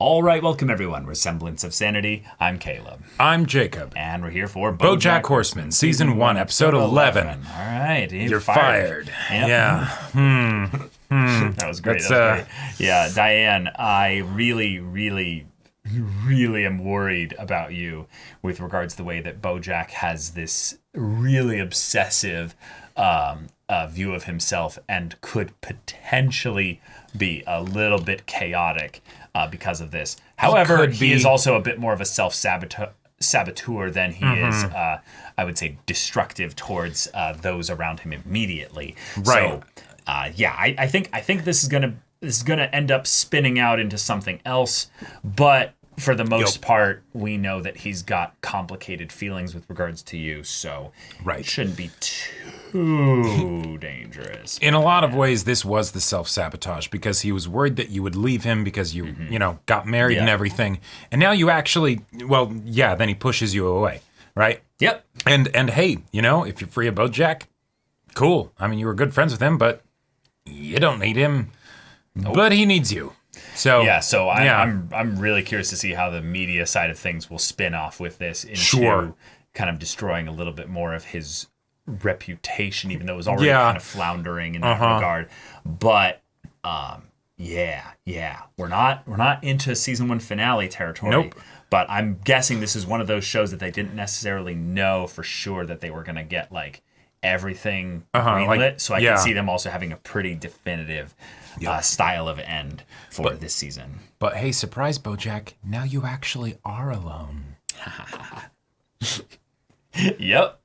All right, welcome everyone. We're Semblance of Sanity. I'm Caleb. I'm Jacob. And we're here for BoJack Horseman, Season 1, Episode 11. All right. You're fired. Yep. Yeah. That was great. That was great. Yeah, Diane, I really am worried about you with regards to the way that BoJack has this really obsessive view of himself and could potentially be a little bit chaotic because of this. However, he is also a bit more of a self-saboteur than he is, I would say, destructive towards those around him immediately. Right. So, I think this is gonna end up spinning out into something else, but for the most part, we know that he's got complicated feelings with regards to you, so it shouldn't be too dangerous. In a lot of ways, this was the self-sabotage because he was worried that you would leave him because you got married and everything. And now you actually, then he pushes you away, right? Yep. And hey, if you're free of BoJack, cool. I mean, you were good friends with him, but you don't need him. Nope. But he needs you. So I'm really curious to see how the media side of things will spin off with this into kind of destroying a little bit more of his reputation, even though it was already kind of floundering in that regard. But we're not into season 1 finale territory. Nope. But I'm guessing this is one of those shows that they didn't necessarily know for sure that they were going to get like everything greenlit. So I can see them also having a pretty definitive style of end for this season. But hey, surprise, BoJack, now you actually are alone. Yep.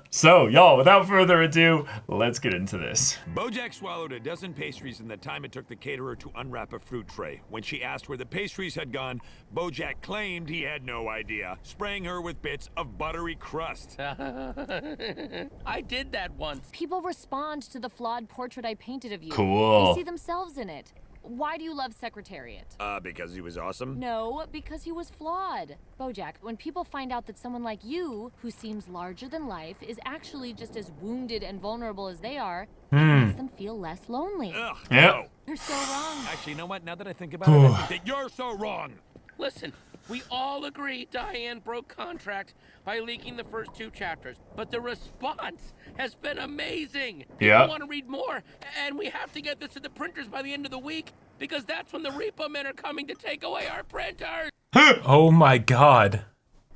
So, y'all, without further ado, let's get into this. BoJack swallowed a dozen pastries in the time it took the caterer to unwrap a fruit tray. When she asked where the pastries had gone, BoJack claimed he had no idea, spraying her with bits of buttery crust. I did that once. People respond to the flawed portrait I painted of you. Cool. They see themselves in it. Why do you love Secretariat? Because he was awesome? No, because he was flawed. BoJack, when people find out that someone like you, who seems larger than life, is actually just as wounded and vulnerable as they are, it makes them feel less lonely. Ugh, Yep. no. You're so wrong. Actually, you know what? Now that I think about it, I think that you're so wrong. Listen, we all agree Diane broke contract by leaking the first 2 chapters, but the response has been amazing. Yeah. People want to read more, and we have to get this to the printers by the end of the week, because that's when the repo men are coming to take away our printers. Oh my God.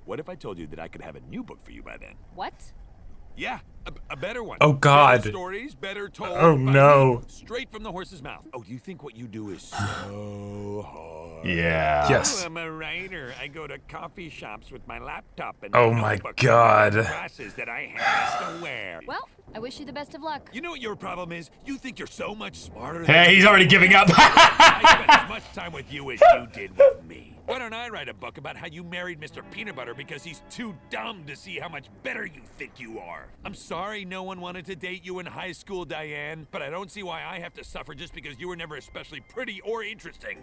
What if I told you that I could have a new book for you by then? What? Yeah, a better one. Oh, God. Better stories, better told. Oh, no. Straight from the horse's mouth. Oh, do you think what you do is so hard? Yeah. Yes. Oh, I'm a writer. I go to coffee shops with my laptop and Oh, my God. glasses that I have to wear. Well, I wish you the best of luck. You know what your problem is? You think you're so much smarter Hey, he's already giving up. I spent as much time with you as you did with me. Why don't I write a book about how you married Mr. Peanut Butter because he's too dumb to see how much better you think you are? I'm sorry no one wanted to date you in high school, Diane, but I don't see why I have to suffer just because you were never especially pretty or interesting.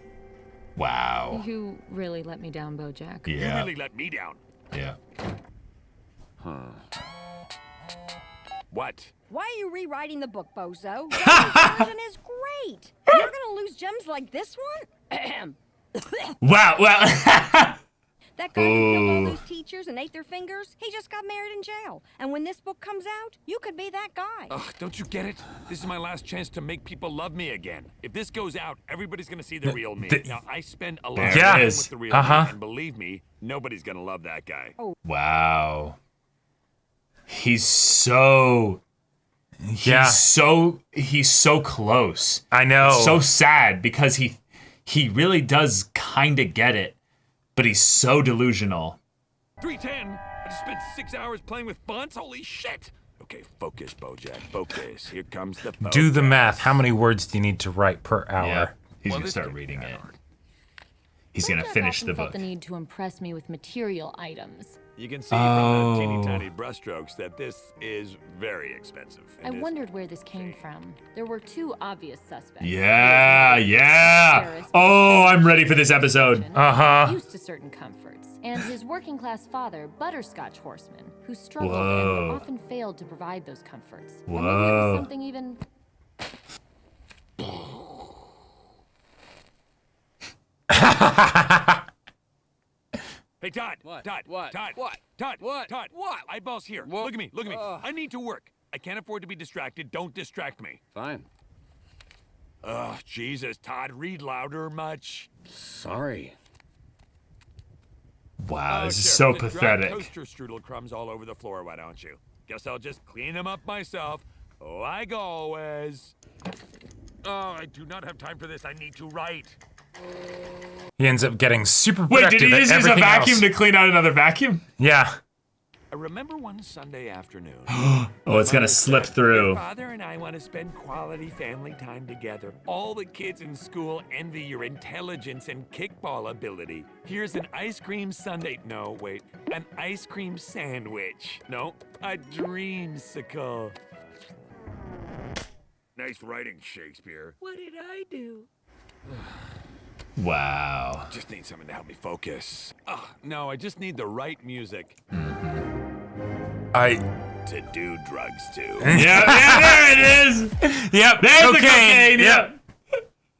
Wow. You really let me down, BoJack. You Yeah. really let me down. Yeah. What? Why are you rewriting the book, Bozo? This version is great. You're gonna lose gems like this one? Wow. That guy who killed all those teachers and ate their fingers, he just got married in jail. And when this book comes out, you could be that guy. Ugh, don't you get it? This is my last chance to make people love me again. If this goes out, everybody's gonna see the real me. Now, I spend a lot of time with the real me, and believe me, nobody's gonna love that guy. Wow. He's so close. I know. It's so sad because he really does kind of get it, but he's so delusional. 310. I just spent 6 hours playing with fonts. Holy shit. Okay, focus, BoJack. Focus. Here comes the focus. Do the math. How many words do you need to write per hour? Yeah. He's going to start reading it. He's going to finish the book. Felt the need to impress me with material items. You can see from the teeny tiny brushstrokes that this is very expensive. I wondered where this came from. There were 2 obvious suspects. Yeah. Oh, I'm ready for this episode. Used to certain comforts. And his working class father, Butterscotch Horseman, who struggled and often failed to provide those comforts. Or maybe it was something even... Hey, Todd. What? Todd. What? Todd. What? Todd. What? Todd. What? Eyeballs here. What? Look at me. Look at me. I need to work. I can't afford to be distracted. Don't distract me. Fine. Ugh, Jesus, Todd. Read louder much. Sorry. Wow, this is sure. so Just drop pathetic. toaster strudel crumbs all over the floor, why don't you? Guess I'll just clean them up myself, like always. Oh, I do not have time for this. I need to write. He ends up getting super Wait, productive did he at just use a everything vacuum else. to clean out another vacuum? Yeah. I remember one Sunday afternoon. Oh, it's gonna slip Your through. father and I want to spend quality family time together. All the kids in school envy your intelligence and kickball ability. Here's an ice cream sundae. No, wait. An ice cream sandwich. No, a dreamsicle. Nice writing, Shakespeare. What did I do? Wow. Just need something to help me focus. No, I just need the right music to do drugs to. Yeah, there it is. Yep. There's the cocaine. cocaine. Yep.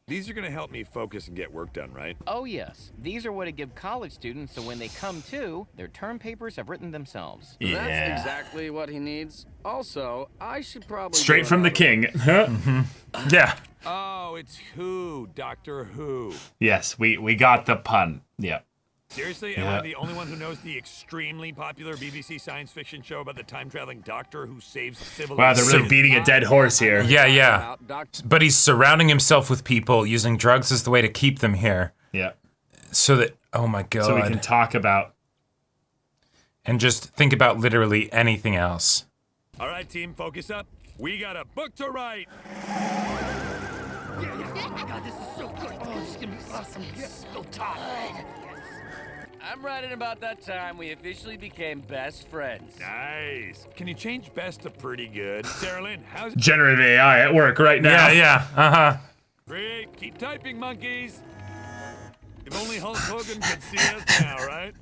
These are gonna help me focus and get work done, right? Oh yes, these are what I give college students so when they come to, their term papers have written themselves. That's Yeah. exactly what he needs. Also, I should probably Straight do from the another- king. Huh? Yeah. Oh, it's Who, Doctor Who. Yes, we got the pun. Yeah. Seriously, am I the only one who knows the extremely popular BBC science fiction show about the time-traveling doctor who saves civilization? Wow, they're really beating a dead horse here. Yeah, yeah. About Doc- But he's surrounding himself with people, using drugs as the way to keep them here. Yeah. So that, oh my God. So we can talk about. And just think about literally anything else. All right, team, focus up. We got a book to write. God, this is so good. Oh, this is gonna be awesome. So tired. I'm writing about that time we officially became best friends. Nice. Can you change best to pretty good? Sarah Lynn, how's it? Generative AI at work right now. Yeah, uh-huh. Great. Keep typing, monkeys. If only Hulk Hogan could see us now, right?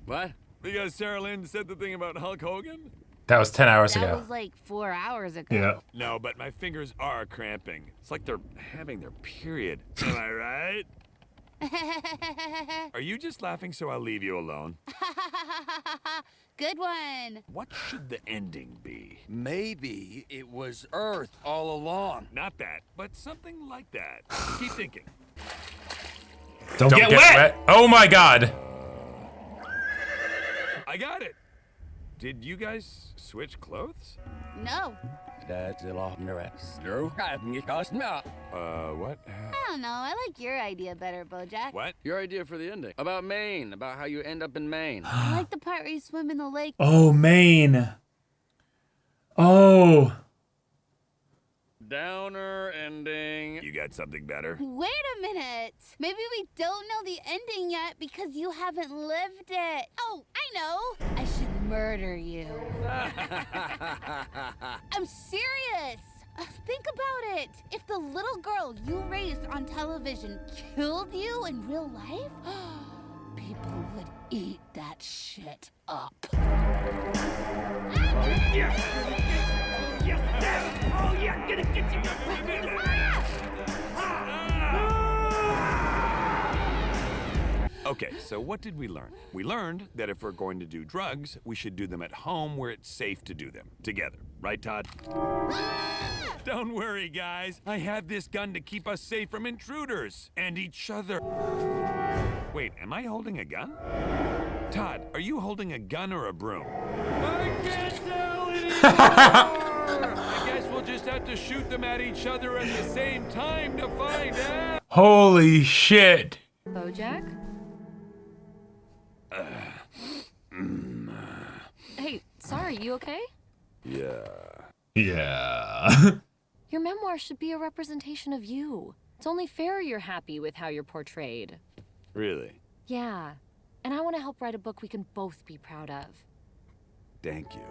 What? Because Sarah Lynn said the thing about Hulk Hogan? That was 10 hours That ago. was like 4 hours ago. Yeah. No, but my fingers are cramping. It's like they're having their period. Am I right? Are you just laughing so I'll leave you alone? Good one. What should the ending be? Maybe it was Earth all along. Not that, but something like that. Keep thinking. Don't, Don't get, wet. Oh my God. I got it. Did you guys switch clothes? No. That's a lot of What? I don't know. I like your idea better, BoJack. What? Your idea for the ending. About Maine. About how you end up in Maine. I like the part where you swim in the lake. Oh, Maine. Oh. Downer ending. You got something better? Wait a minute. Maybe we don't know the ending yet because you haven't lived it. Oh, I know. I should murder you. I'm serious. Think about it. If the little girl you raised on television killed you in real life, people would eat that shit up. Okay, so what did we learn? We learned that if we're going to do drugs, we should do them at home where it's safe to do them. Together. Right, Todd? Don't worry, guys. I have this gun to keep us safe from intruders and each other. Wait, am I holding a gun? Todd, are you holding a gun or a broom? I can't tell anymore! I guess we'll just have to shoot them at each other at the same time to find out. Holy shit. BoJack? Hey, sorry, you okay? Yeah. Yeah. Your memoir should be a representation of you. It's only fair you're happy with how you're portrayed. Really? Yeah. And I want to help write a book we can both be proud of. Thank you.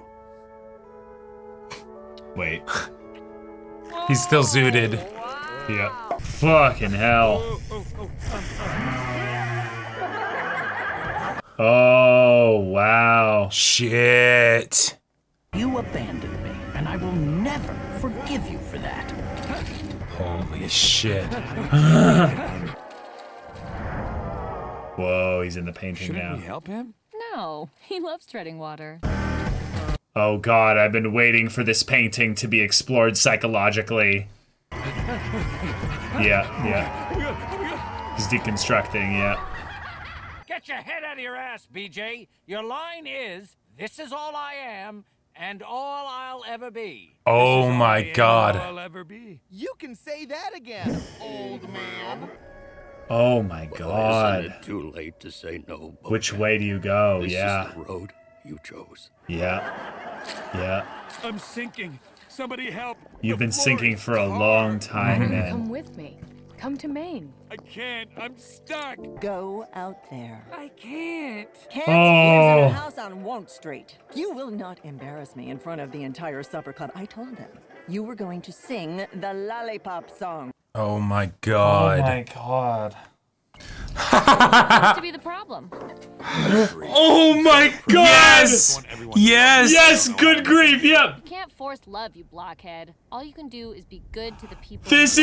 Wait. He's still zooted. Yeah. Fucking hell. Oh, wow. Shit. You abandoned me, and I will never forgive you for that. Holy shit. Whoa, he's in the painting Shouldn't now. we help him? No, he loves treading water. Oh God, I've been waiting for this painting to be explored psychologically. Yeah. He's deconstructing, yeah. Get your head out of your ass, BJ. Your line is, this is all I am and all I'll ever be. Oh my God. All I'll ever be. You can say that again, old man. Oh my God. Isn't it too late to say no, BoJack? Which way do you go? This Yeah. is the road you chose. Yeah. I'm sinking. Somebody help. You've The been floor sinking is for a hard. long time, man. Come with me. Come to Maine. I can't. I'm stuck. Go out there. I can't. Can't lives in Oh. a house on Won't Street. You will not embarrass me in front of the entire supper club. I told them you were going to sing the lollipop song. Oh my God. Oh my God. Seems to be the problem. Oh my God! Yes! Yes! Yes, good grief, yep! You can't force love, you blockhead. All you can do is be good to the people. This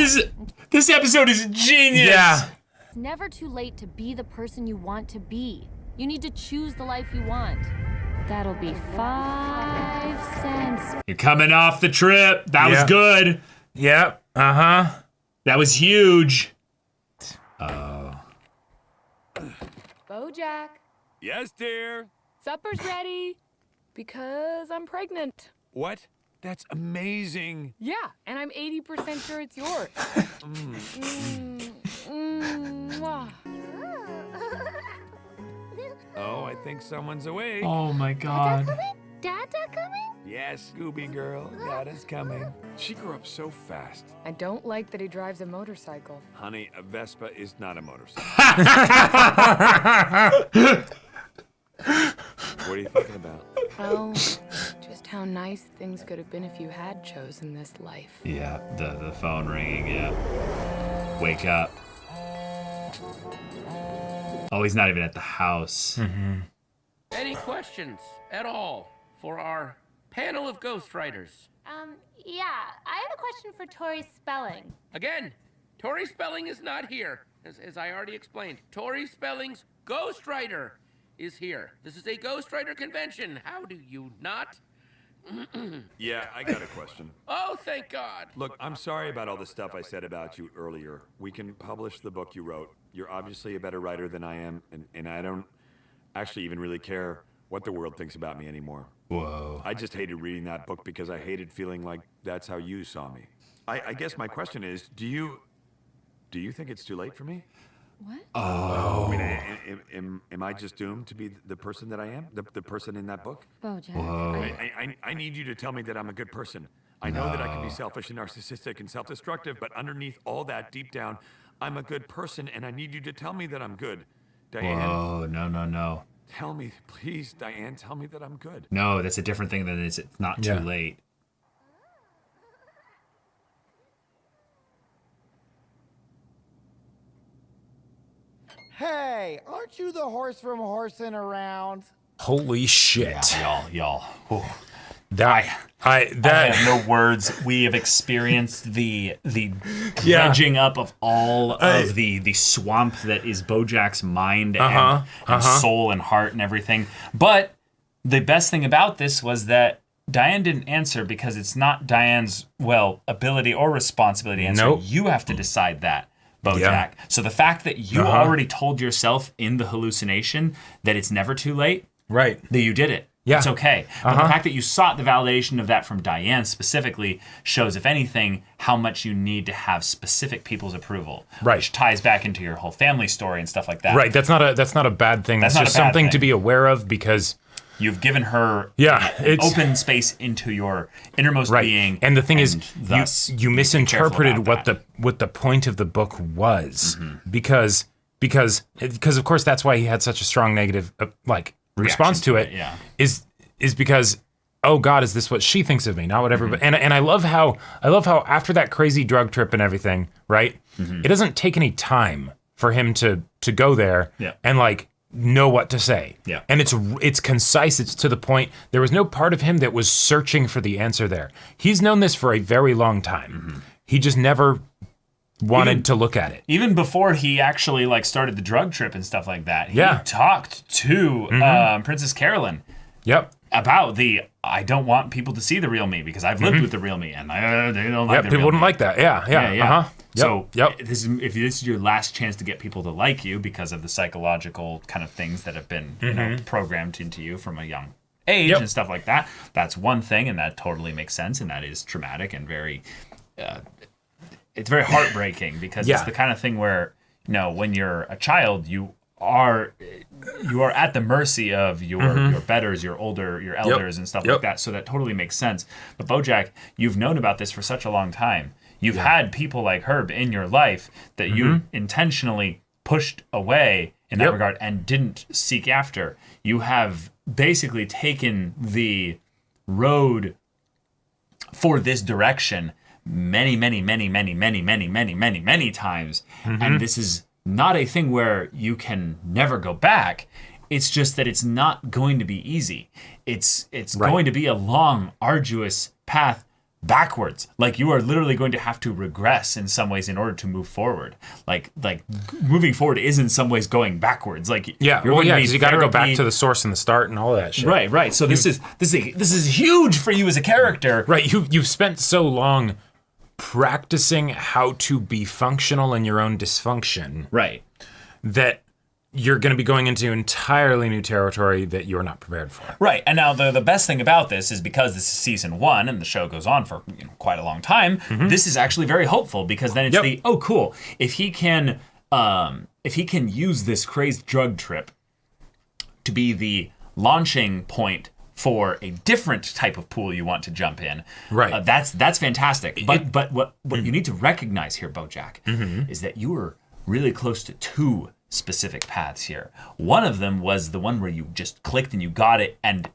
episode is genius! Yeah. It's never too late to be the person you want to be. You need to choose the life you want. That'll be 5 cents. You're coming off the trip. That was Yeah. good. Yep. Uh-huh. That was huge. BoJack, Yes, dear. supper's ready. Because I'm pregnant. What? That's amazing. Yeah, and I'm 80% sure it's yours. Mwah. Oh, I think someone's awake. Oh my God. Dada coming? Yes, Scooby girl. Dada's coming. She grew up so fast. I don't like that he drives a motorcycle. Honey, a Vespa is not a motorcycle. What are you thinking about? Oh, just how nice things could have been if you had chosen this life. Yeah, the phone ringing, yeah. Wake up. Oh, he's not even at the house. Any questions at all for our panel of ghostwriters? Yeah, I have a question for Tori Spelling. Again, Tori Spelling is not here, as I already explained. Tori Spelling's ghostwriter is here. This is a ghostwriter convention. How do you not? Yeah, I got a question. Oh, thank God. Look, I'm sorry about all the stuff I said about you earlier. We can publish the book you wrote. You're obviously a better writer than I am, and I don't actually even really care what the world thinks about me anymore. Whoa. I just hated reading that book because I hated feeling like that's how you saw me. I guess my question is, do you think it's too late for me? What? I mean, am I just doomed to be the person that I am? The person in that book? BoJack. Whoa. I need you to tell me that I'm a good person. I know that I can be selfish and narcissistic and self-destructive, but underneath all that, deep down, I'm a good person, and I need you to tell me that I'm good. Diane, Whoa, no. tell me, please, Diane, tell me that I'm good. No, that's a different thing than it's not too Yeah. late. Hey, aren't you the horse from horsing around? Holy shit. Y'all. Whew. That I have no words. We have experienced the Yeah. dredging up of all of the swamp that is BoJack's mind and soul and heart and everything. But the best thing about this was that Diane didn't answer because it's not Diane's, ability or responsibility to answer. Nope. You have to decide that, BoJack. Yeah. So the fact that you already told yourself in the hallucination that it's never too late, right, that you did it. Yeah. It's okay. But the fact that you sought the validation of that from Diane specifically shows, if anything, how much you need to have specific people's approval. Right. Which ties back into your whole family story and stuff like that. Right. That's not a bad thing. That's not just a bad something thing. to be aware of because You've given her it's open space into your innermost being. And the thing is, thus, you be misinterpreted careful what about what the point of the book was because of course that's why he had such a strong negative response to it. Yeah. Is because, oh God, is this what she thinks of me? Not what everybody. And I love how after that crazy drug trip and everything, right? It doesn't take any time for him to go there and know what to say. Yeah. And it's concise. It's to the point. There was no part of him that was searching for the answer there. He's known this for a very long time. He just never wanted to look at it. Even before he actually like started the drug trip and stuff like that, he Yeah. talked to Princess Carolyn. Yep. About I don't want people to see the real me because I've lived with the real me and they don't like the people real wouldn't me. like that. Yeah. Uh-huh. So if this is your last chance to get people to like you because of the psychological kind of things that have been you know, programmed into you from a young age and stuff like that, that's one thing, and that totally makes sense, and that is traumatic and very it's very heartbreaking because it's the kind of thing where, you know, when you're a child, you are at the mercy of your betters, your elders and stuff like that. So that totally makes sense. But BoJack, you've known about this for such a long time. You've had people like Herb in your life that you intentionally pushed away in that regard and didn't seek after. You have basically taken the road for this direction many times. And this is not a thing where you can never go back. It's just that it's not going to be easy. It's going to be a long, arduous path backwards. Like you are literally going to have to regress in some ways in order to move forward. Like moving forward is in some ways going backwards. Like because you got to go back to the source and the start and all of that shit. Right. So this is huge for you as a character. Right. You've spent so long practicing how to be functional in your own dysfunction. Right. That you're going to be going into entirely new territory that you're not prepared for. Right. And now the best thing about this is because this is season 1 and the show goes on for quite a long time, this is actually very hopeful because then it's cool. If he can use this crazed drug trip to be the launching point for a different type of pool you want to jump in. Right. That's fantastic. But what you need to recognize here, BoJack, is that you were really close to 2 specific paths here. One of them was the one where you just clicked and you got it, and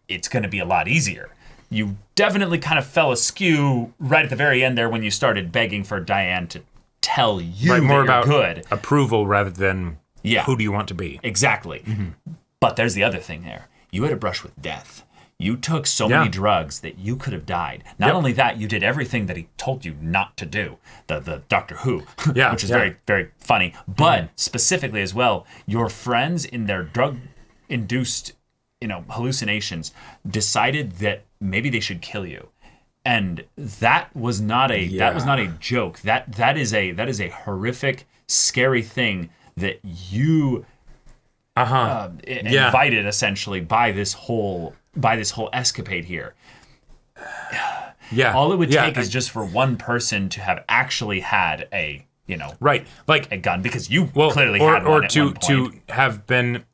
it's going to be a lot easier. You definitely kind of fell askew right at the very end there when you started begging for Diane to tell you that more you're about good. Approval rather than who do you want to be. Exactly. But there's the other thing there. You had a brush with death. You took so many drugs that you could have died. Not only that, you did everything that he told you not to do. The Doctor Who, which is very, very funny. But specifically as well, your friends in their drug-induced, hallucinations decided that maybe they should kill you. And that was not a joke. That is a horrific, scary thing that you invited essentially by this whole escapade here. All it would take is just for one person to have actually had a a gun, because you clearly had one at one point. to have been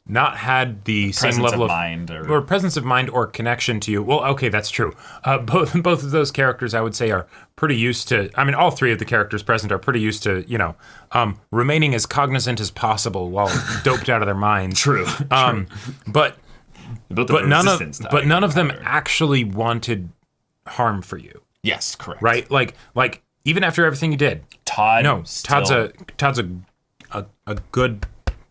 not had the same level of mind or presence of mind or connection to you. Well, okay, that's true. Both of those characters, I would say, are pretty used to. I mean, all 3 of the characters present are pretty used to, remaining as cognizant as possible while doped out of their minds. True. But none of them actually wanted harm for you. Yes, correct. Right? Like even after everything you did. Todd's a good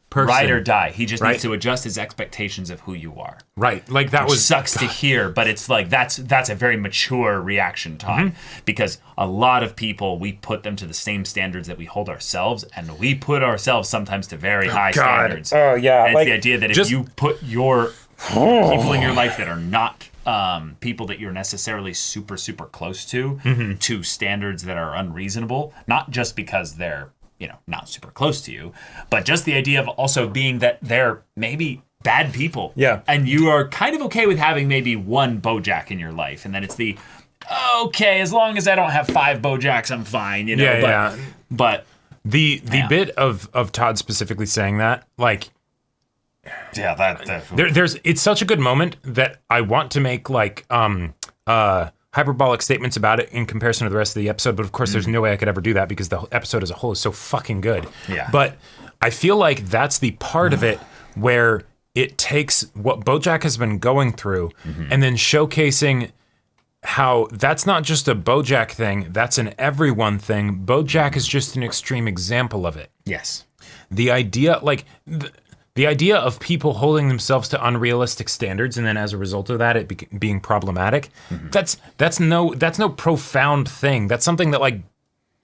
person. Ride or die. He just needs to adjust his expectations of who you are. Right. Like that sucks to hear, but it's like that's a very mature reaction, Todd. Because a lot of people, we put them to the same standards that we hold ourselves, and we put ourselves sometimes to very high standards. Oh yeah. And it's the idea that if you put your people in your life that are not people that you're necessarily super, super close to standards that are unreasonable, not just because they're not super close to you, but just the idea of also being that they're maybe bad people. Yeah. And you are kind of okay with having maybe one BoJack in your life, and then it's okay, as long as I don't have 5 BoJacks, I'm fine, But the bit of Todd specifically saying that, like, it's such a good moment that I want to make hyperbolic statements about it in comparison to the rest of the episode, but of course there's no way I could ever do that because the episode as a whole is so fucking good. Yeah. But I feel like that's the part of it where it takes what BoJack has been going through and then showcasing how that's not just a BoJack thing, that's an everyone thing. BoJack is just an extreme example of it. Yes. The idea, the idea of people holding themselves to unrealistic standards, and then as a result of that, it being problematic. That's no profound thing. That's something that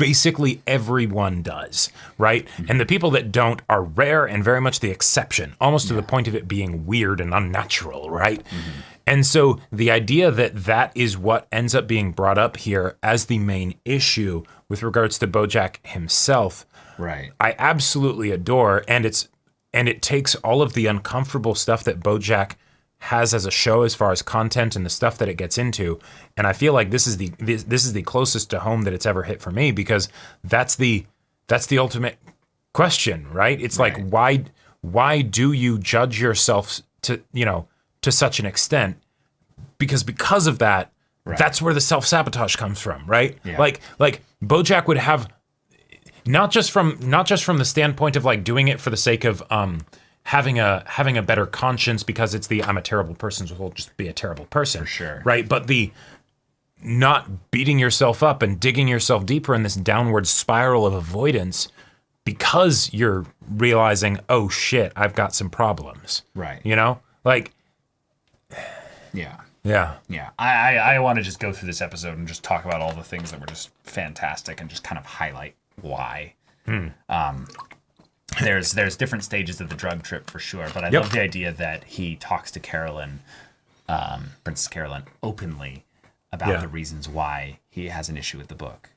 basically everyone does, right? And the people that don't are rare and very much the exception, almost to the point of it being weird and unnatural, right? And so the idea that that is what ends up being brought up here as the main issue with regards to BoJack himself, right? I absolutely adore, and it takes all of the uncomfortable stuff that BoJack has as a show as far as content and the stuff that it gets into, and I feel like this is the closest to home that it's ever hit for me, because that's the ultimate question, right? It's like, why do you judge yourself to such an extent? Because of that, that's where the self-sabotage comes from, right? Yeah. Like BoJack would have not just from the standpoint of like doing it for the sake of having a better conscience, because it's I'm a terrible person, so we'll just be a terrible person. For sure. Right? But the not beating yourself up and digging yourself deeper in this downward spiral of avoidance because you're realizing, oh shit, I've got some problems. Right. Like, yeah. Yeah. Yeah. I want to just go through this episode and just talk about all the things that were just fantastic and just kind of highlight why. There's different stages of the drug trip for sure, but I love the idea that he talks to Carolyn, Princess Carolyn, openly about the reasons why he has an issue with the book.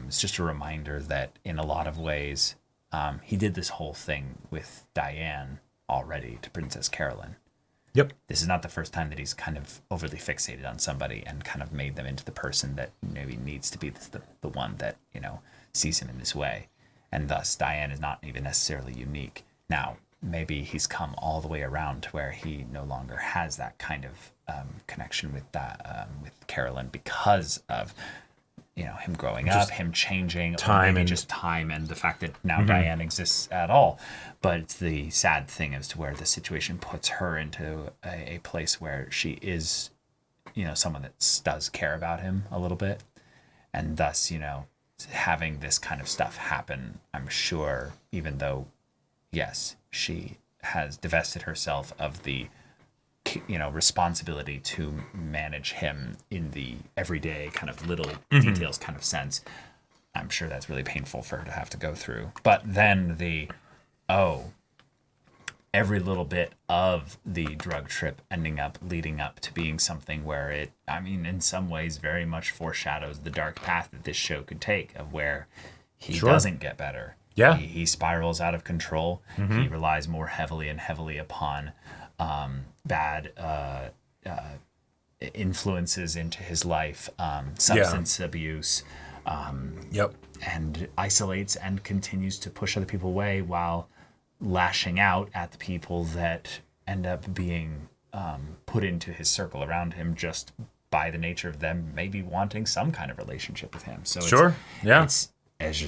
It's just a reminder that in a lot of ways, he did this whole thing with Diane already to Princess Carolyn. Yep. This is not the first time that he's kind of overly fixated on somebody and kind of made them into the person that maybe needs to be the one that, sees him in this way. And thus, Diane is not even necessarily unique. Now, maybe he's come all the way around to where he no longer has that kind of connection with Carolyn because of, him growing up, him changing, time, or maybe and just time and the fact that now Diane exists at all. But it's the sad thing as to where the situation puts her into a place where she is, someone that does care about him a little bit. And thus, having this kind of stuff happen, I'm sure, even though, yes, she has divested herself of the, responsibility to manage him in the everyday kind of little details kind of sense, I'm sure that's really painful for her to have to go through. But then every little bit of the drug trip leading up to being something where it, in some ways very much foreshadows the dark path that this show could take, of where he doesn't get better. Yeah. He spirals out of control. He relies more heavily upon bad influences into his life, substance abuse, and isolates and continues to push other people away while lashing out at the people that end up being put into his circle around him just by the nature of them maybe wanting some kind of relationship with him. So it's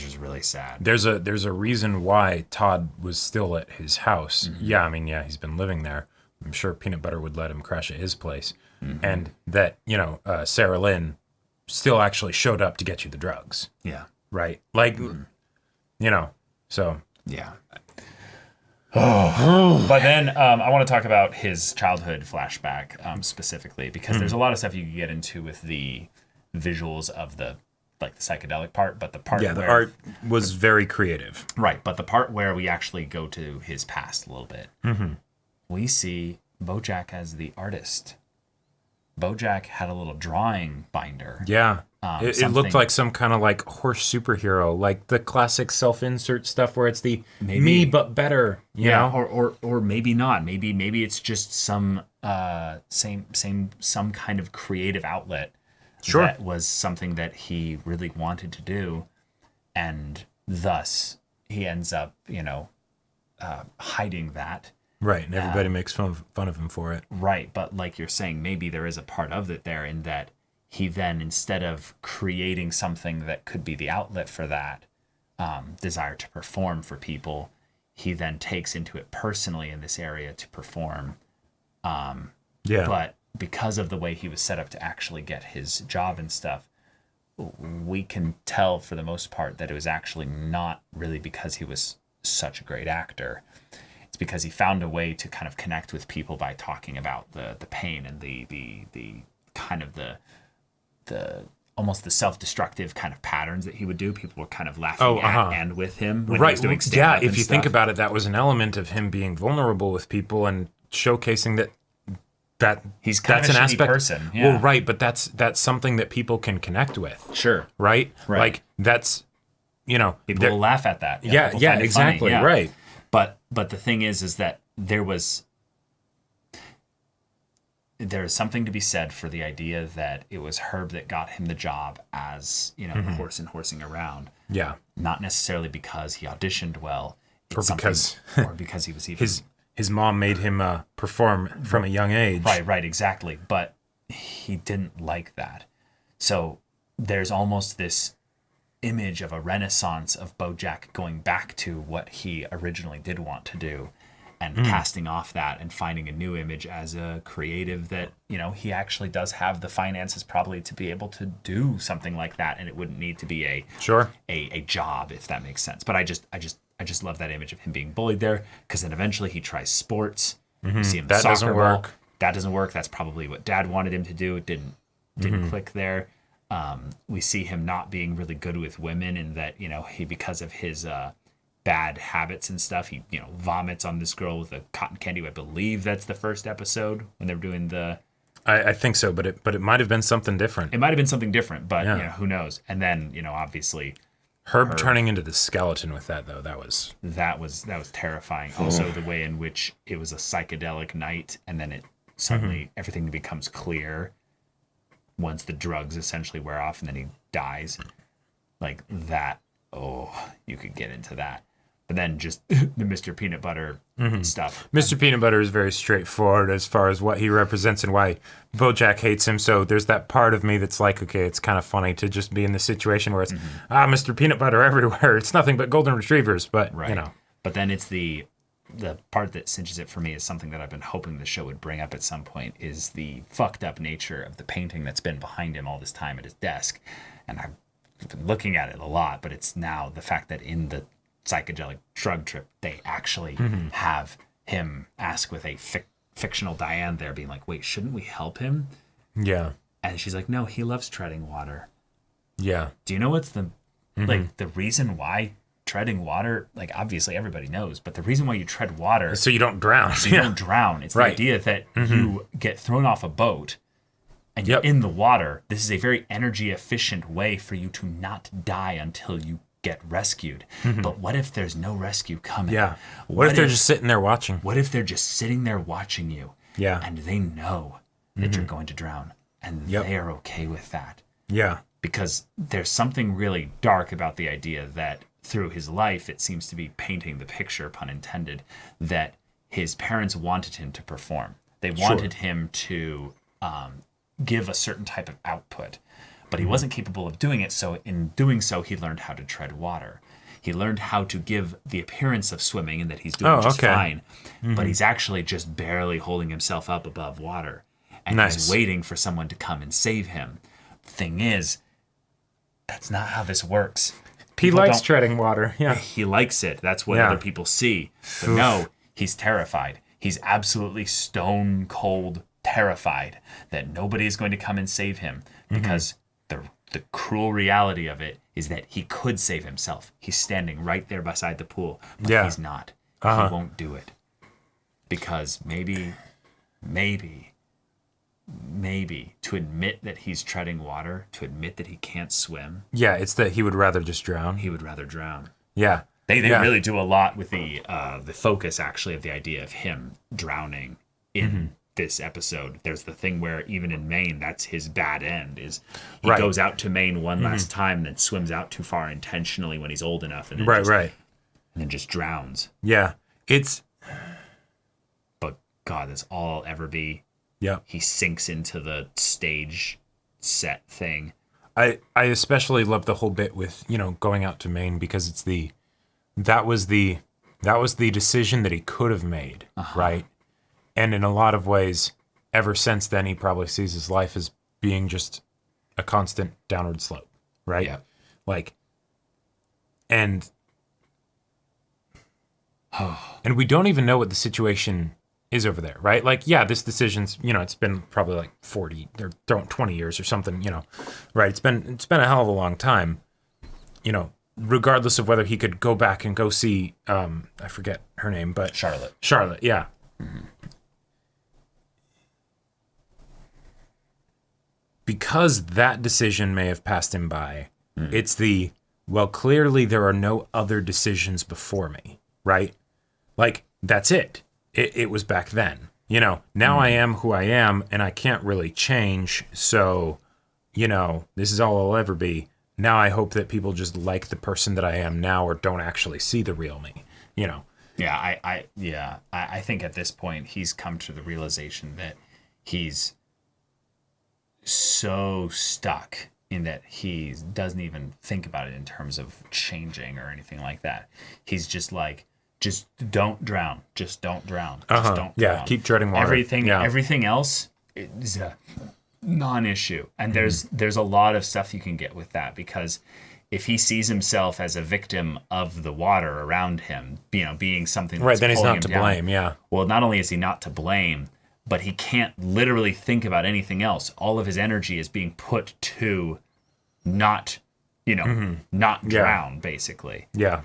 just really sad. There's a reason why Todd was still at his house. Yeah, he's been living there. I'm sure Peanut Butter would let him crash at his place. And that, Sarah Lynn still actually showed up to get you the drugs. Yeah. Right? Like, so. Yeah. But then I want to talk about his childhood flashback specifically, because there's a lot of stuff you can get into with the visuals of the psychedelic part, but the part the art was very creative. Right, but the part where we actually go to his past a little bit, we see BoJack as the artist. BoJack had a little drawing binder. Yeah. It looked like some kind of like horse superhero, like the classic self-insert stuff where it's the me but better, you know? Or maybe not. Maybe it's just some some kind of creative outlet. Sure. That was something that he really wanted to do, and thus he ends up, hiding that. Right, and everybody makes fun of him for it. Right, but like you're saying, maybe there is a part of it there in that he then, instead of creating something that could be the outlet for that desire to perform for people, he then takes into it personally in this area to perform. But because of the way he was set up to actually get his job and stuff, we can tell for the most part that it was actually not really because he was such a great actor. It's because he found a way to kind of connect with people by talking about the pain and the kind of the almost the self-destructive kind of patterns that he would do. People were kind of laughing at and with him when he right. was doing Yeah, stand-up if and you stuff. think about it, that was an element of him being vulnerable with people and showcasing that he's kind that's of a an shitty aspect. person. Yeah. Well, right, but that's something that people can connect with. Sure. Right? Right. Like that's People will laugh at that. Yeah, people yeah, find it exactly, funny, yeah. right. But the thing is that there is something to be said for the idea that it was Herb that got him the job as, the horse and horsing around. Yeah. Not necessarily because he auditioned well. Or because he was even... His mom made him perform from a young age. Right, exactly. But he didn't like that. So there's almost this image of a renaissance of BoJack going back to what he originally did want to do and casting off that and finding a new image as a creative that, he actually does have the finances probably to be able to do something like that, and it wouldn't need to be a job, if that makes sense. But I just love that image of him being bullied there, because then eventually he tries sports. You see him That soccer doesn't ball. work. That doesn't work. That's probably what Dad wanted him to do. It didn't click there. We see him not being really good with women, and that he, because of his bad habits and stuff, he vomits on this girl with a cotton candy. I believe that's the first episode when they're doing the. I think so, but it might have been something different. It might have been something different, but Yeah. who knows? And then obviously. Herb turning into the skeleton with that, though, that was terrifying. Also, the way in which it was a psychedelic night, and then it suddenly everything becomes clear once the drugs essentially wear off, and then he dies. Like that. Oh, you could get into that. But then just the Mr. Peanut Butter stuff. Mr. Peanut Butter is very straightforward as far as what he represents and why BoJack hates him. So there's that part of me that's like, okay, it's kind of funny to just be in this situation where it's Mr. Peanut Butter everywhere. It's nothing but golden retrievers, but But then it's the part that cinches it for me is something that I've been hoping the show would bring up at some point, is the fucked up nature of the painting that's been behind him all this time at his desk. And I've been looking at it a lot, but it's now the fact that in the psychedelic drug trip, they actually have him ask with a fictional Diane there being like, wait, shouldn't we help him? Yeah. And she's like, no, he loves treading water. Yeah. Do you know what's the reason why treading water, like obviously everybody knows, but the reason why you tread water so you don't drown. So you don't drown. It's the idea that you get thrown off a boat and you're in the water. This is a very energy efficient way for you to not die until you get rescued. But what if there's no rescue coming? Yeah. What if they're just sitting there watching? What if they're just sitting there watching you? Yeah. And they know that you're going to drown, and they are okay with that. Yeah. Because there's something really dark about the idea that through his life, it seems to be painting the picture, pun intended, that his parents wanted him to perform. They wanted him to give a certain type of output. But he wasn't capable of doing it, so in doing so, he learned how to tread water. He learned how to give the appearance of swimming and that he's doing just fine, but he's actually just barely holding himself up above water. And he's waiting for someone to come and save him. Thing is, that's not how this works. He likes treading water, yeah. He likes it. That's what other people see. But no, he's terrified. He's absolutely stone cold terrified that nobody is going to come and save him because... The cruel reality of it is that he could save himself. He's standing right there beside the pool, but he's not. He won't do it. Because maybe to admit that he's treading water, to admit that he can't swim. Yeah, it's that he would rather just drown. He would rather drown. Yeah. They really do a lot with the focus, actually, of the idea of him drowning in this episode. There's the thing where even in Maine, that's his bad end, is he goes out to Maine one last time and then swims out too far intentionally when he's old enough and and then just drowns. Yeah. But God, that's all I'll ever be. Yeah. He sinks into the stage set thing. I especially love the whole bit with, going out to Maine, because it's that was the decision that he could have made, right? And in a lot of ways, ever since then, he probably sees his life as being just a constant downward slope, right? Yeah. And we don't even know what the situation over there, right? Like, yeah, this decision's, it's been probably like 40 or 20 years or something, right? It's been a hell of a long time, regardless of whether he could go back and go see, I forget her name, but Charlotte, yeah. Mm-hmm. Because that decision may have passed him by, it's clearly there are no other decisions before me, right? Like, that's it. It was back then. Now I am who I am, and I can't really change, so, this is all I'll ever be. Now I hope that people just like the person that I am now or don't actually see the real me, Yeah, I think at this point he's come to the realization that he's so stuck in that he doesn't even think about it in terms of changing or anything like that. He's just like, just don't drown. Just don't drown. Just don't drown. Yeah, keep treading water. Everything else is a non-issue. And there's a lot of stuff you can get with that, because if he sees himself as a victim of the water around him, being something that's right, then he's not to down, blame, yeah. Well, not only is he not to blame, but he can't literally think about anything else. All of his energy is being put to not drown, basically. Yeah.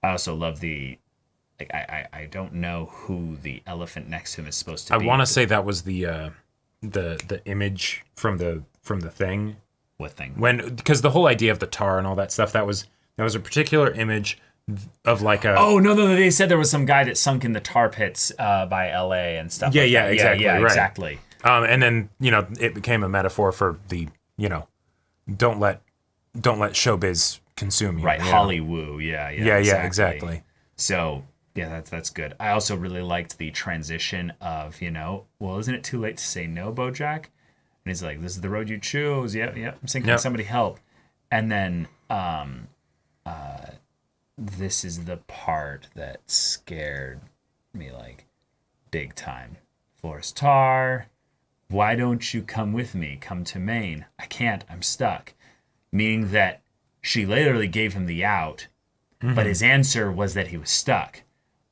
I also love I don't know who the elephant next to him is supposed to be. I want to say that was the image from the thing. What thing? Because the whole idea of the tar and all that stuff, that was a particular image of like a... Oh, no, they said there was some guy that sunk in the tar pits by L.A. and stuff like that. Exactly. Yeah, right. Exactly. And then, it became a metaphor for the, don't let showbiz consume you. Right, Hollywood. Yeah, exactly. So, yeah, that's good. I also really liked the transition of, isn't it too late to say no, BoJack? And he's like, this is the road you choose. Yep, I'm sinking. Yep. Somebody help. And then this is the part that scared me, like, big time. Forrest Tar, why don't you come with me? Come to Maine. I can't. I'm stuck. Meaning that she literally gave him the out, but his answer was that he was stuck.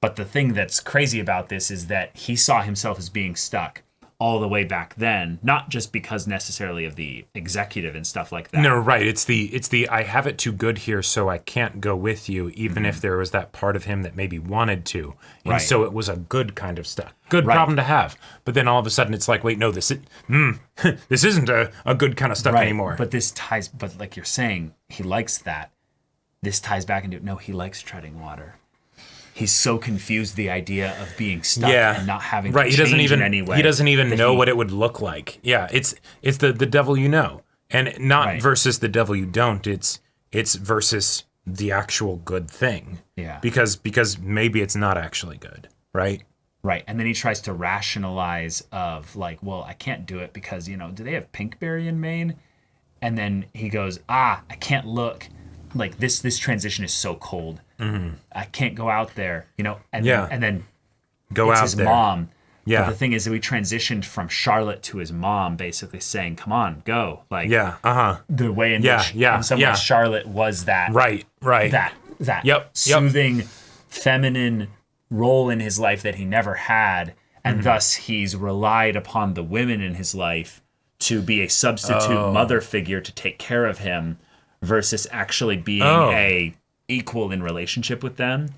But the thing that's crazy about this is that he saw himself as being stuck all the way back then, not just because necessarily of the executive and stuff like that. No, right. It's the I have it too good here, so I can't go with you, even if there was that part of him that maybe wanted to. And so it was a good kind of stuck. Good problem to have. But then all of a sudden it's like, wait, no, this isn't a good kind of stuck anymore. But but like you're saying, he likes that. This ties back into, no, he likes treading water. He's so confused the idea of being stuck and not having to change in any way. He doesn't even know what it would look like. Yeah, it's the devil you know. And not versus the devil you don't. It's versus the actual good thing. Yeah. Because maybe it's not actually good, right? Right. And then he tries to rationalize of like, well, I can't do it because, do they have pinkberry in Maine? And then he goes, I can't look. Like this transition is so cold. I can't go out there, and then go it's out his there. Mom. Yeah. But the thing is that we transitioned from Charlotte to his mom, basically saying, "Come on, go!" Like the way in which, in some ways, Charlotte was that right that soothing, feminine role in his life that he never had, and thus he's relied upon the women in his life to be a substitute mother figure to take care of him, versus actually being a equal in relationship with them.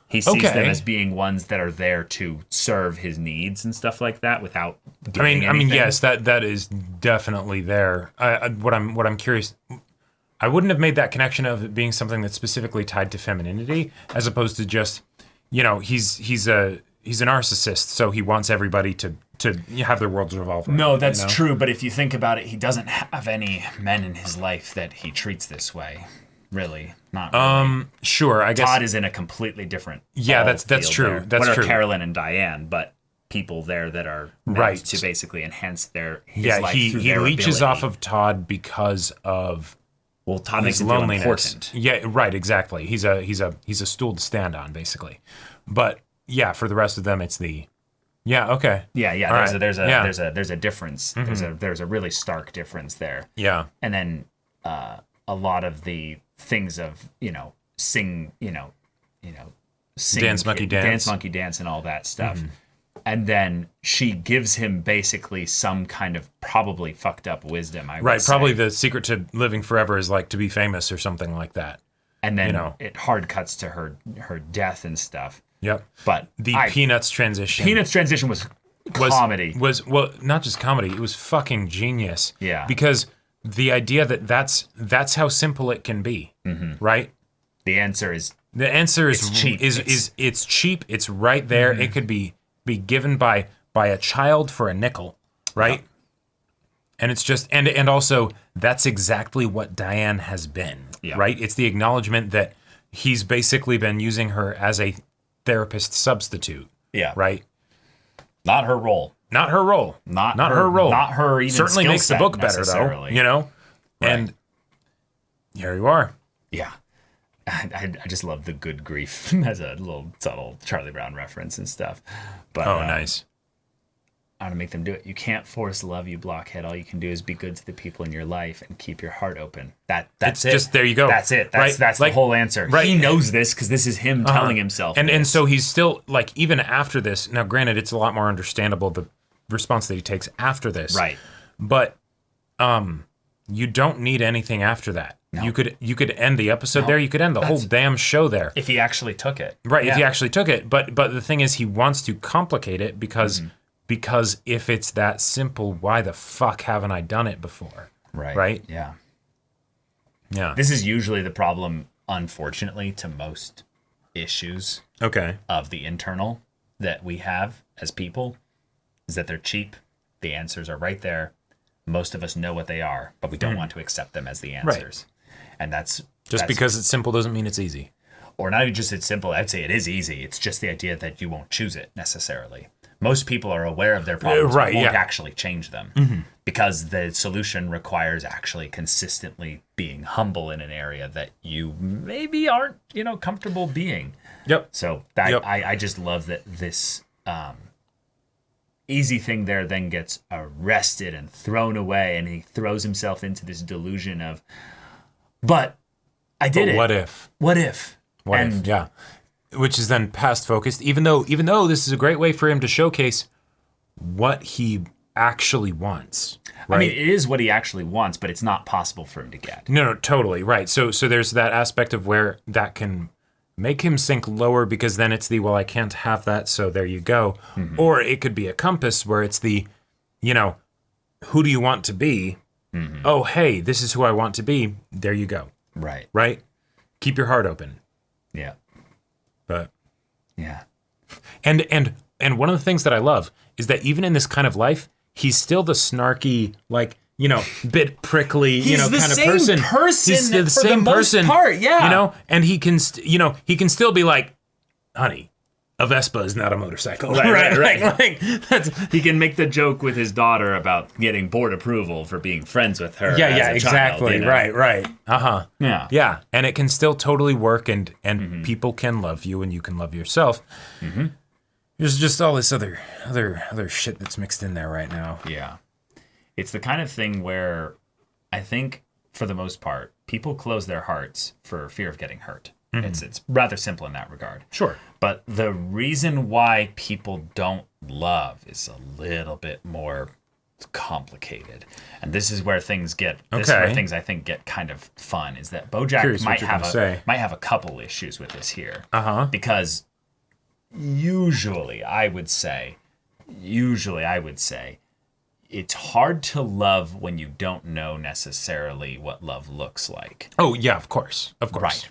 He sees them as being ones that are there to serve his needs and stuff like that without giving anything. Yes, that is definitely there. What I'm curious, I wouldn't have made that connection of it being something that's specifically tied to femininity, as opposed to just, he's a narcissist, so he wants everybody to have their worlds revolve around. No, that's true, but if you think about it, he doesn't have any men in his life that he treats this way. Really, not really. Sure, I guess Todd is in a completely different. That's true. There. That's true. Carolyn and Diane, but people there that are meant to basically enhance his life through he their leeches ability. off of Todd because of Todd makes him loneliness. feel important. Yeah, right, exactly. He's a stool to stand on, basically. But yeah, for the rest of them, it's the okay. Yeah. There's a difference. There's a really stark difference there. Yeah, and then a lot of the things of sing, dance monkey dance and all that stuff. And then she gives him basically some kind of probably fucked up wisdom. I would say. Probably the secret to living forever is like to be famous or something like that. And then it hard cuts to her death and stuff. Yep. But the Peanuts transition. Peanuts transition was comedy. Was not just comedy. It was fucking genius. Yeah. Because the idea that that's how simple it can be, right? The answer is cheap. It's cheap. It's right there. It could be given by a child for a nickel, right? Yep. And it's just and also that's exactly what Diane has been, right? It's the acknowledgement that he's basically been using her as a therapist substitute. Yeah. Right? Not her role. Not her role. Not her role. Not her even certainly skill makes the set book better though, you know? Right. And here you are. Yeah. I just love the good grief as a little subtle Charlie Brown reference and stuff. But nice. How to make them do it. You can't force love, you blockhead. All you can do is be good to the people in your life and keep your heart open. That's it. Just there you go. That's it. That's the whole answer. Right. He knows this because this is him telling himself. And so he's still like even after this. Now, granted, it's a lot more understandable the response that he takes after this. Right. But you don't need anything after that. No. You could end the episode there. You could end the whole damn show there. If he actually took it. Right. If he actually took it. But the thing is, he wants to complicate it because if it's that simple, why the fuck haven't I done it before? Right. Right. Yeah. Yeah. This is usually the problem, unfortunately, to most issues. Of the internal that we have as people, is that they're cheap. The answers are right there. Most of us know what they are, but we don't want to accept them as the answers. Right. And that's because it's simple doesn't mean it's easy. Or not even just it's simple. I'd say it is easy. It's just the idea that you won't choose it necessarily. Most people are aware of their problems, but won't actually change them because the solution requires actually consistently being humble in an area that you maybe aren't, comfortable being. Yep. So I just love that this easy thing there then gets arrested and thrown away, and he throws himself into this delusion of, but I did it. What if? What if? Yeah. Which is then past focused, even though this is a great way for him to showcase what he actually wants. Right? I mean, it is what he actually wants, but it's not possible for him to get. No, totally. Right. So there's that aspect of where that can make him sink lower because then it's I can't have that, so there you go. Or it could be a compass where it's who do you want to be? Oh, hey, this is who I want to be. There you go. Right. Right? Keep your heart open. Yeah. But yeah. And one of the things that I love is that even in this kind of life, he's still the snarky, bit prickly, kind of person. He's the same person. Part, yeah. And he can still be like, honey, a Vespa is not a motorcycle. Right. He can make the joke with his daughter about getting board approval for being friends with her. Yeah, exactly. Child, Right. Yeah. Yeah. And it can still totally work and people can love you and you can love yourself. There's just all this other shit that's mixed in there right now. Yeah. It's the kind of thing where I think for the most part, people close their hearts for fear of getting hurt. It's rather simple in that regard. Sure. But the reason why people don't love is a little bit more complicated. And this is where things get I think get kind of fun, is that BoJack might have a couple issues with this here. Because usually I would say it's hard to love when you don't know necessarily what love looks like. Oh, yeah, of course.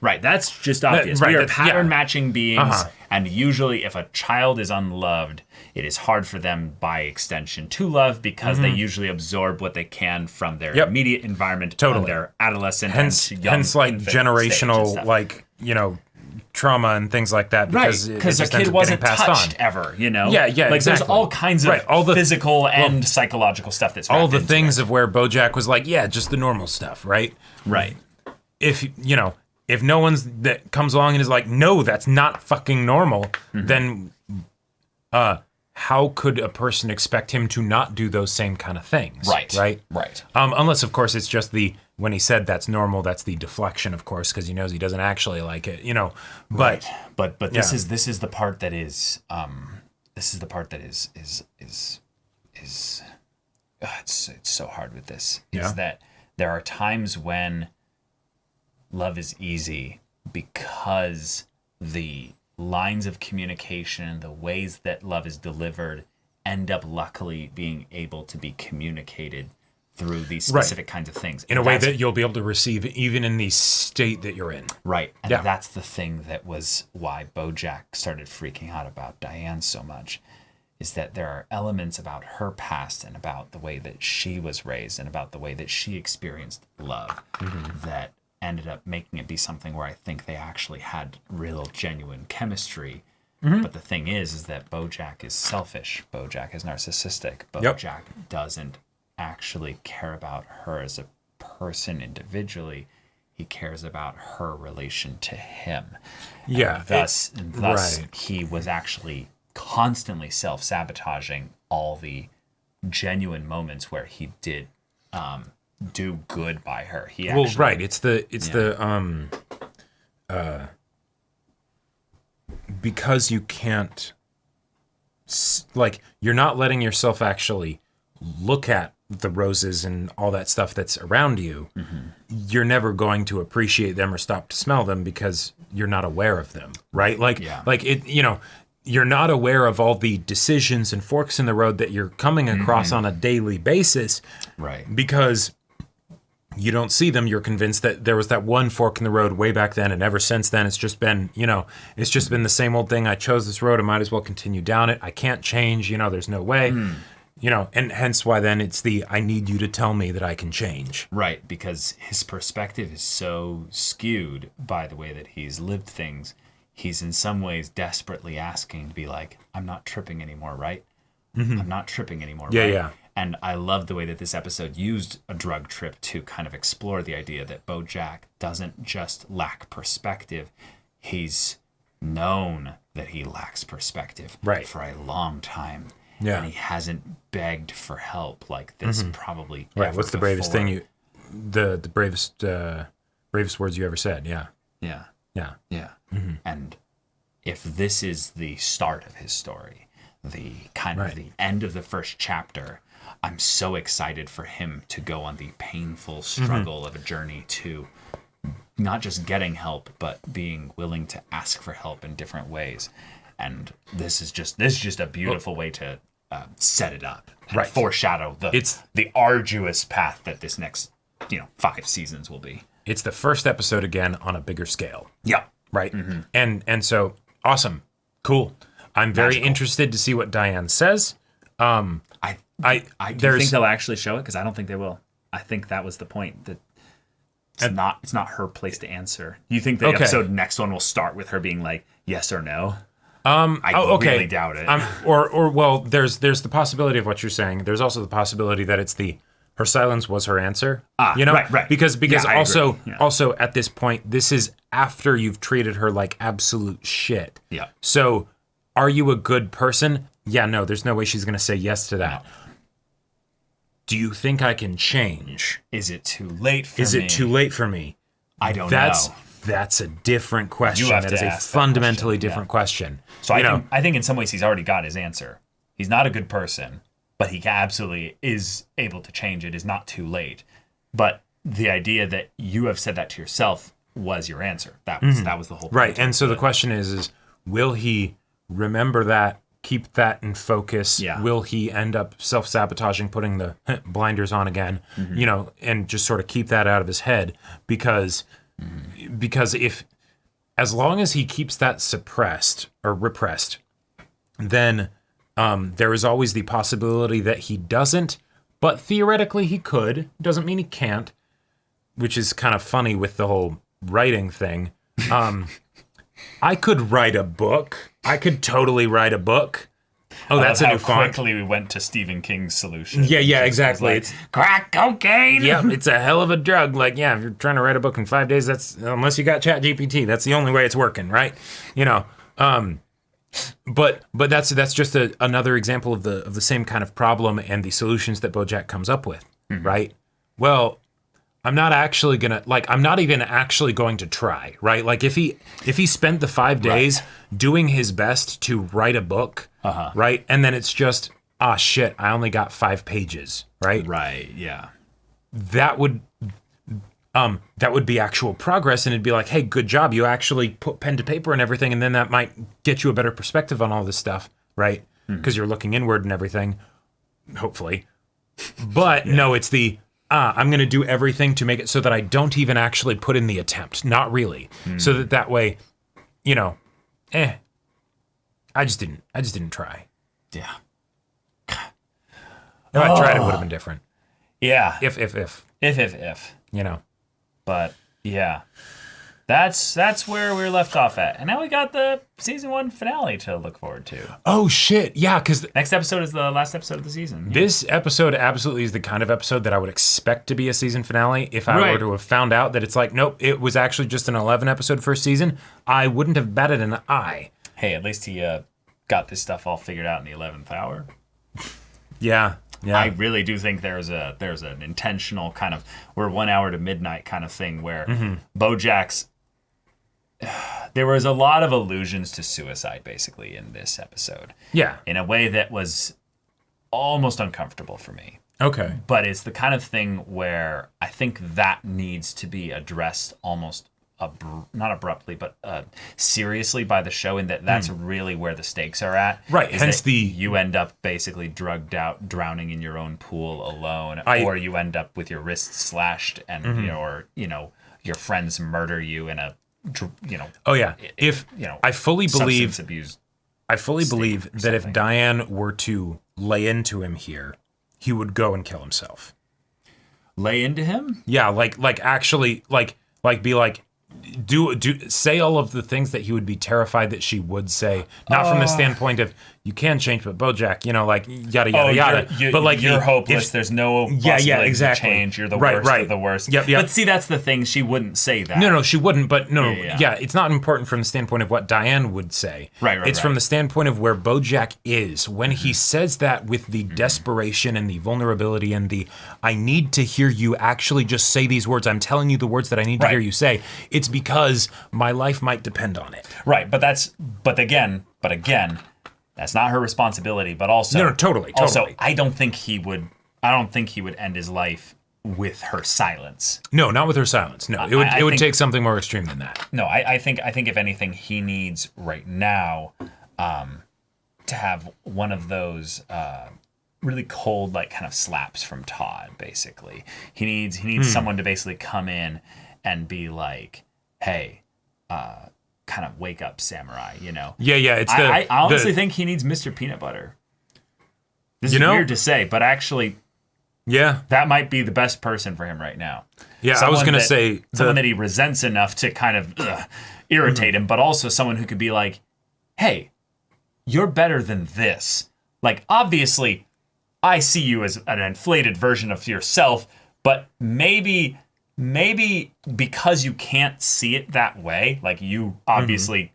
Right. That's just obvious. We are pattern matching beings, and usually if a child is unloved, it is hard for them by extension to love because they usually absorb what they can from their immediate environment, totally. Their adolescent hence young generational, trauma and things like that because a kid wasn't touched ever, Yeah, exactly. There's all kinds of all the physical and psychological stuff that's all the things of where BoJack was like, yeah, just the normal stuff, right? Right. If no one's that comes along and is like, no, that's not fucking normal, then how could a person expect him to not do those same kind of things? Right. Unless, of course, it's just when he said that's normal, that's the deflection, of course, because he knows he doesn't actually like it, But this is the part that is this is the part that is it's so hard with this. Is that there are times when love is easy because the lines of communication and the ways that love is delivered end up luckily being able to be communicated through these specific kinds of things. In a way that you'll be able to receive even in the state that you're in. Right. And that's the thing that was why BoJack started freaking out about Diane so much, is that there are elements about her past and about the way that she was raised and about the way that she experienced love that ended up making it be something where I think they actually had real genuine chemistry. But the thing is that BoJack is selfish. BoJack is narcissistic. BoJack doesn't actually care about her as a person individually. He cares about her relation to him. Yeah. And thus he was actually constantly self-sabotaging all the genuine moments where he did do good by her. He actually, because you can't, like, you're not letting yourself actually look at the roses and all that stuff that's around you. You're never going to appreciate them or stop to smell them because you're not aware of them, right? Like it, you're not aware of all the decisions and forks in the road that you're coming across on a daily basis, right? Because you don't see them. You're convinced that there was that one fork in the road way back then, and ever since then, it's just been, it's just been the same old thing. I chose this road. I might as well continue down it. I can't change. There's no way. And hence why then it's I need you to tell me that I can change. Right, because his perspective is so skewed by the way that he's lived things. He's in some ways desperately asking to be like, I'm not tripping anymore, right? I'm not tripping anymore, right? Yeah. And I love the way that this episode used a drug trip to kind of explore the idea that BoJack doesn't just lack perspective. He's known that he lacks perspective for a long time. Yeah. And he hasn't begged for help like this probably Right. What's the bravest thing the bravest words you ever said? Yeah. And if this is the start of his story, the kind of the end of the first chapter, I'm so excited for him to go on the painful struggle of a journey to not just getting help, but being willing to ask for help in different ways. And this is just a beautiful way to set it up and foreshadow the arduous path that this next 5 seasons will be. It's the first episode again on a bigger scale. Yeah. Right. And so awesome, cool. I'm very interested to see what Diane says. Do you think they'll actually show it? Because I don't think they will. I think that was the point, that it's not her place to answer. You think the episode next one will start with her being like yes or no? I really doubt it. Well, there's the possibility of what you're saying. There's also the possibility that it's her silence was her answer. Right. Because also at this point, this is after you've treated her like absolute shit. Yeah. So, are you a good person? Yeah, no, there's no way she's going to say yes to that. No. Do you think I can change? Is it too late for me? Is it too late for me? I don't know. That's a different question. That is a fundamentally different question. So I think in some ways he's already got his answer. He's not a good person, but he absolutely is able to change. It is not too late. But the idea that you have said that to yourself was your answer. That was the whole point. Right. And so the question is will he remember that, keep that in focus? Yeah. Will he end up self-sabotaging, putting the blinders on again, and just sort of keep that out of his head? Because if, as long as he keeps that suppressed or repressed, then there is always the possibility that he doesn't, but theoretically he could. Doesn't mean he can't, which is kind of funny with the whole writing thing. I could write a book. I could totally write a book. Oh, that's a new font. Quickly we went to Stephen King's solution. Yeah, exactly. It's crack cocaine. Yeah, it's a hell of a drug. Like, if you're trying to write a book in 5 days, that's, unless you got ChatGPT, that's the only way it's working, right? But that's just another example of the same kind of problem and the solutions that BoJack comes up with, right? Well, I'm not actually gonna I'm not even actually going to try, right? Like if he spent the 5 days doing his best to write a book, right, and then it's just shit, I only got 5 pages, right? Right. Yeah. That would be actual progress, and it'd be like, hey, good job, you actually put pen to paper and everything, and then that might get you a better perspective on all this stuff, right? Because you're looking inward and everything, hopefully. But no, it's the I'm going to do everything to make it so that I don't even actually put in the attempt. Not really. So that way, you know, I just didn't try. Yeah. If I tried, it would have been different. Yeah. If. You know. But yeah. That's where we're left off at. And now we got the season 1 finale to look forward to. Oh shit. Yeah, because next episode is the last episode of the season. This episode absolutely is the kind of episode that I would expect to be a season finale. If I were to have found out that it's like, nope, it was actually just an 11 episode first season, I wouldn't have batted an eye. Hey, at least he got this stuff all figured out in the 11th hour. Yeah. Yeah. I really do think there's an intentional kind of, we're 1 hour to midnight kind of thing where BoJack's, there was a lot of allusions to suicide basically in this episode. Yeah. In a way that was almost uncomfortable for me. Okay. But it's the kind of thing where I think that needs to be addressed almost not abruptly, but seriously by the show, in that's really where the stakes are at. Right. Hence you end up basically drugged out, drowning in your own pool alone, or you end up with your wrists slashed and your friends murder you in a Oh yeah. I fully believe substance abuse. I fully believe that if Diane were to lay into him here, he would go and kill himself. Lay into him? Yeah, actually be like do say all of the things that he would be terrified that she would say, not from the standpoint of you can change, but BoJack, yada yada yada. But you're hopeless. There's no possibility to change. You're the worst of the worst. Yep. But see, that's the thing. She wouldn't say that. No, she wouldn't. But it's not important from the standpoint of what Diane would say. It's from the standpoint of where BoJack is when he says that with the desperation and the vulnerability and the I need to hear you actually just say these words. I'm telling you the words that I need to hear you say. It's because my life might depend on it. Right, but again, that's not her responsibility. But also, no, totally. Also, I don't think he would end his life with her silence. No, not with her silence. No, it would take something more extreme than that. No, I think if anything, he needs right now to have one of those really cold, kind of slaps from Todd. Basically, he needs someone to basically come in and be like, hey, kind of wake up, samurai, Yeah, I honestly think he needs Mr. Peanut Butter. This is weird to say, but actually, that might be the best person for him right now. Yeah, I was going to say someone that he resents enough to kind of irritate him, but also someone who could be like, hey, you're better than this. Obviously, I see you as an inflated version of yourself, but maybe because you can't see it that way, you obviously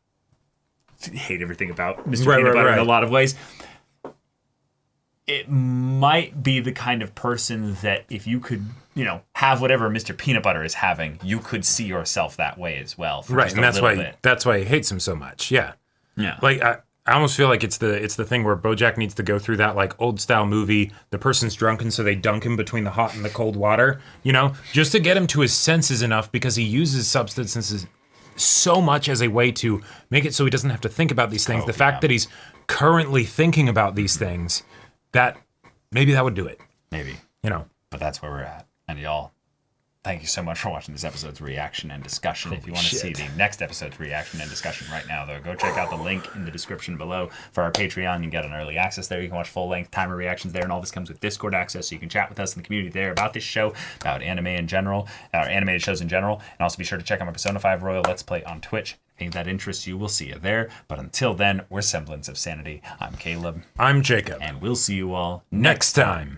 hate everything about Mr. Peanut Butter in a lot of ways, it might be the kind of person that if you could, have whatever Mr. Peanut Butter is having, you could see yourself that way as well. Right, and that's why he hates him so much. Yeah. Yeah. I almost feel like it's the thing where BoJack needs to go through that old style movie. The person's drunken, so they dunk him between the hot and the cold water, just to get him to his senses enough, because he uses substances so much as a way to make it so he doesn't have to think about these things. The fact that he's currently thinking about these things, that maybe that would do it. Maybe. But that's where we're at. And y'all, thank you so much for watching this episode's reaction and discussion. If you want to see the next episode's reaction and discussion right now, though, go check out the link in the description below for our Patreon. You can get an early access there. You can watch full-length timer reactions there, and all this comes with Discord access, so you can chat with us in the community there about this show, about anime in general, our animated shows in general, and also be sure to check out my Persona 5 Royal Let's Play on Twitch. If that interests you, we'll see you there. But until then, we're Semblance of Sanity. I'm Caleb. I'm Jacob. And we'll see you all next time.